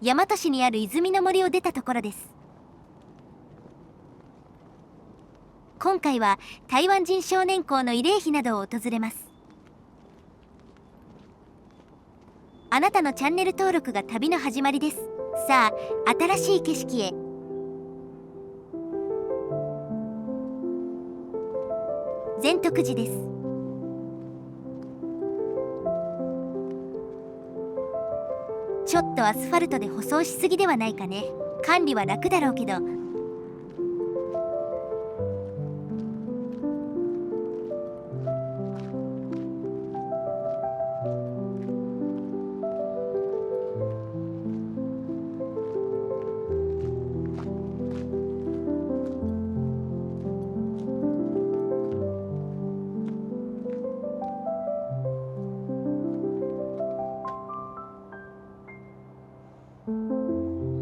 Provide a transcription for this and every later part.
大和市にある泉の森を出たところです。今回は台湾人少年校の慰霊碑などを訪れます。あなたのチャンネル登録が旅の始まりです。さあ、新しい景色へ。善徳寺です。ちょっとアスファルトで舗装しすぎではないかね。管理は楽だろうけど。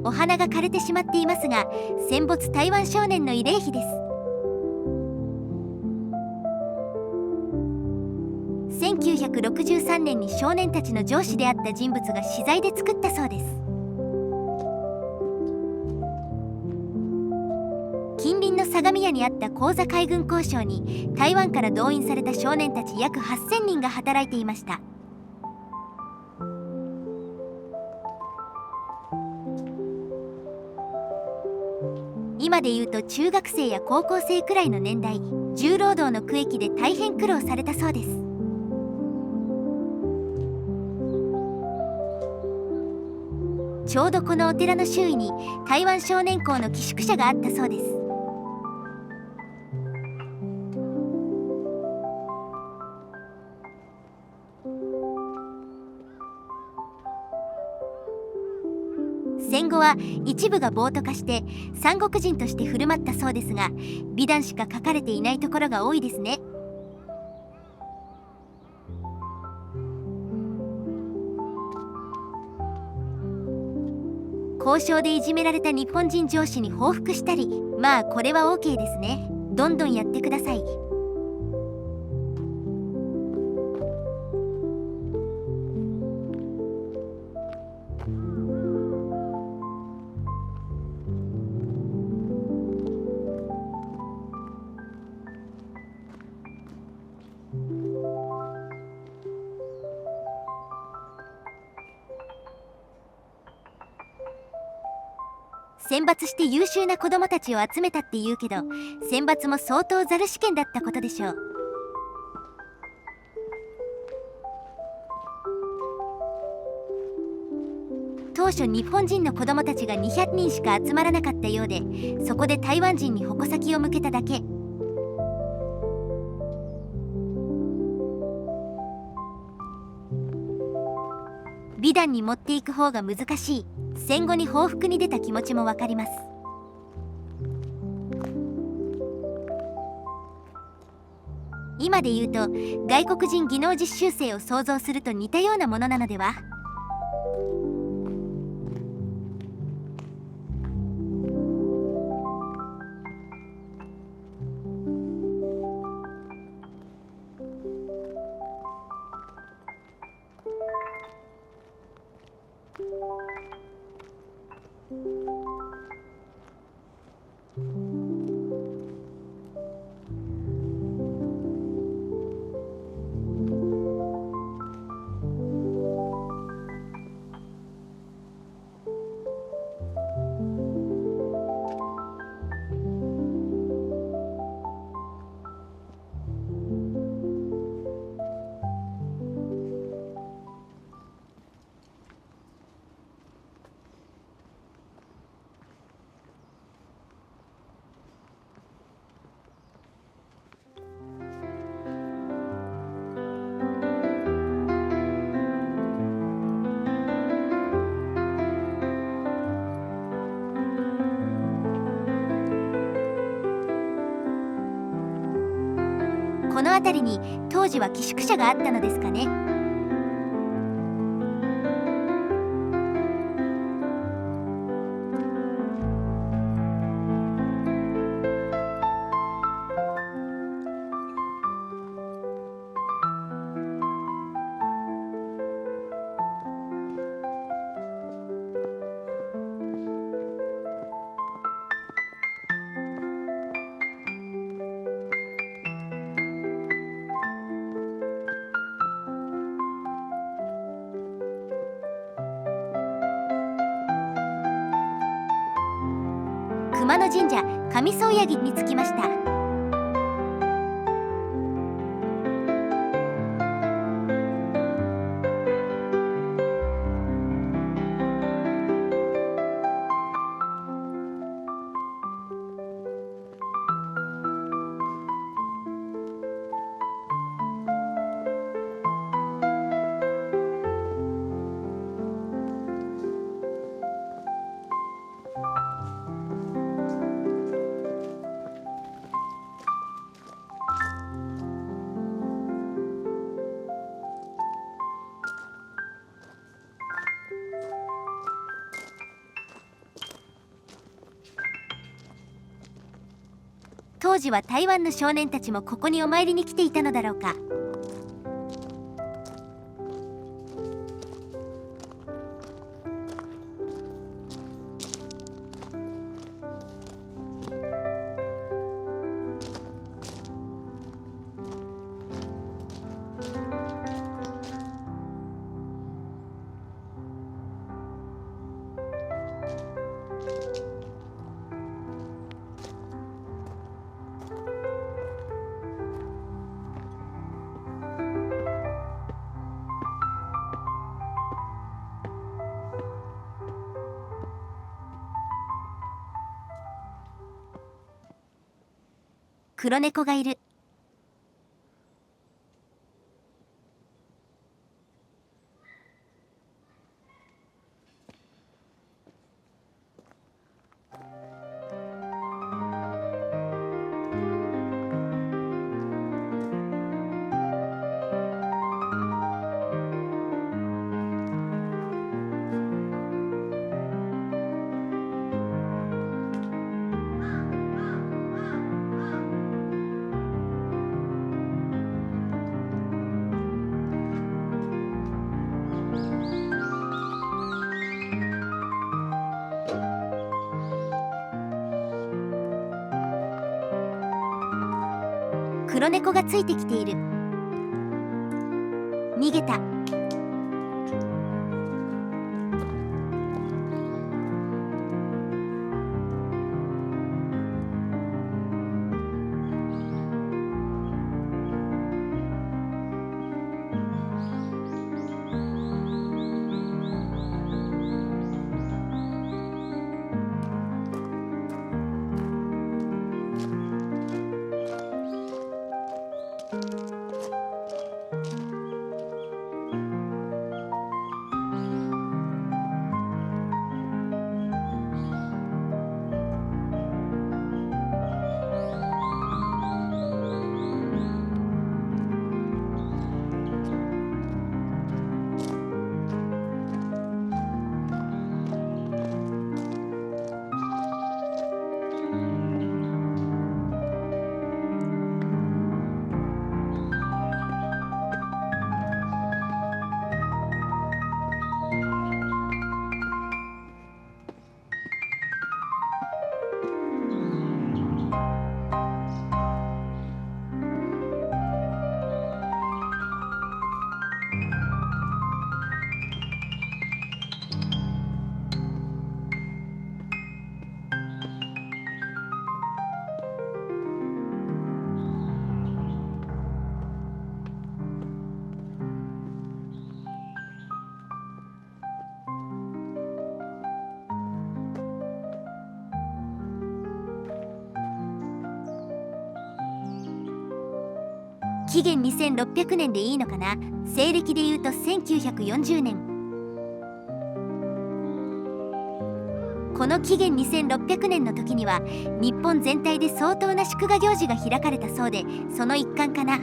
お花が枯れてしまっていますが、戦没台湾少年の慰霊碑です。1963年に少年たちの上司であった人物が私財で作ったそうです。近隣の相模屋にあった高座海軍工廠に台湾から動員された少年たち約8000人が働いていました。今でいうと中学生や高校生くらいの年代、重労働の区域で大変苦労されたそうです。ちょうどこのお寺の周囲に台湾少年校の寄宿舎があったそうです。戦後は一部が暴徒化して三国人として振る舞ったそうですが、美談しか書かれていないところが多いですね。交渉でいじめられた日本人上司に報復したり、まあこれは OK ですね。どんどんやってください。選抜して優秀な子どもたちを集めたって言うけど、選抜も相当ザル試験だったことでしょう。当初日本人の子どもたちが200人しか集まらなかったようで、そこで台湾人に矛先を向けただけ。美談に持っていく方が難しい。戦後に報復に出た気持ちもわかります。今で言うと外国人技能実習生を想像すると似たようなものなのでは。この辺りに当時は寄宿舎があったのですかね。熊野神社上総八木に着きました。当時は台湾の少年たちもここにお参りに来ていたのだろうか。黒猫がいる。黒猫がついてきている。逃げた。紀元2600年でいいのかな。西暦でいうと1940年。この紀元2600年の時には日本全体で相当な祝賀行事が開かれたそうで、その一環かな。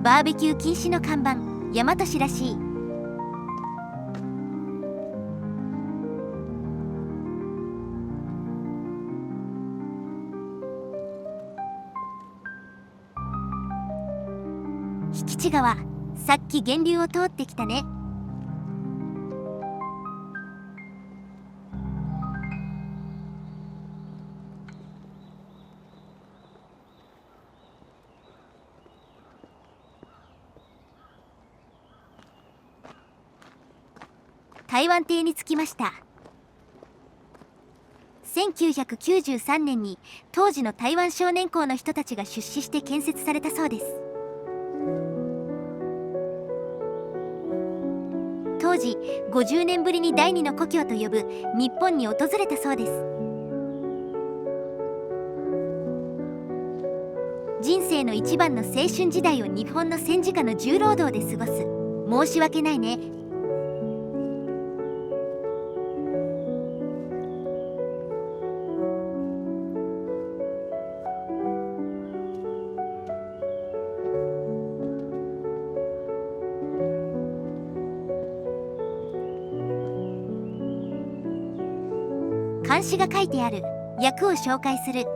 バーベキュー禁止の看板。大和市らしい。引地川、さっき源流を通ってきたね。台湾邸に着きました。1993年に当時の台湾少年校の人たちが出資して建設されたそうです。当時50年ぶりに第二の故郷と呼ぶ日本に訪れたそうです。人生の一番の青春時代を日本の戦時下の重労働で過ごす。申し訳ないね。漢詩が書いてある。役を紹介する。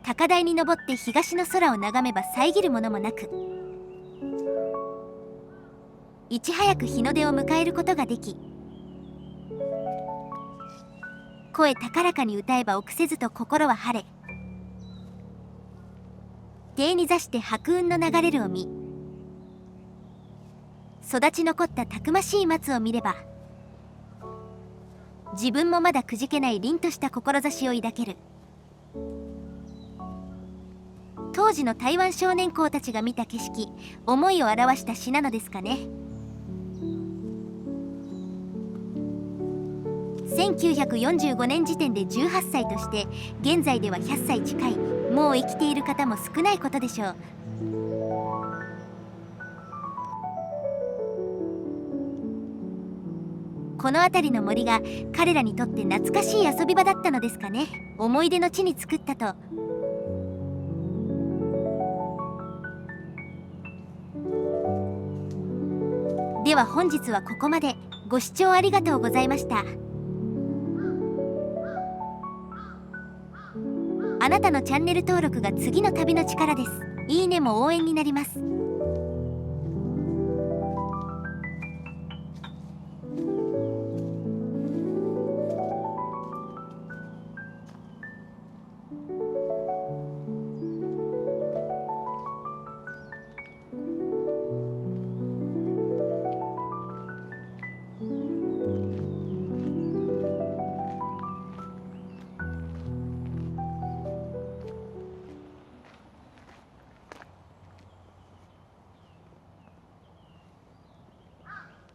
高台に登って東の空を眺めば遮るものもなく、いち早く日の出を迎えることができ、声高らかに歌えば臆せずと心は晴れ、塀に座して白雲の流れるを見、育ち残ったたくましい松を見れば、自分もまだくじけない凛とした志を抱ける。当時の台湾少年校たちが見た景色、思いを表した詩なのですかね。1945年時点で18歳として、現在では100歳近い。もう生きている方も少ないことでしょう。この辺りの森が彼らにとって懐かしい遊び場だったのですかね。思い出の地に作ったと。では本日はここまで。ご視聴ありがとうございました。あなたのチャンネル登録が次の旅の力です。いいねも応援になります。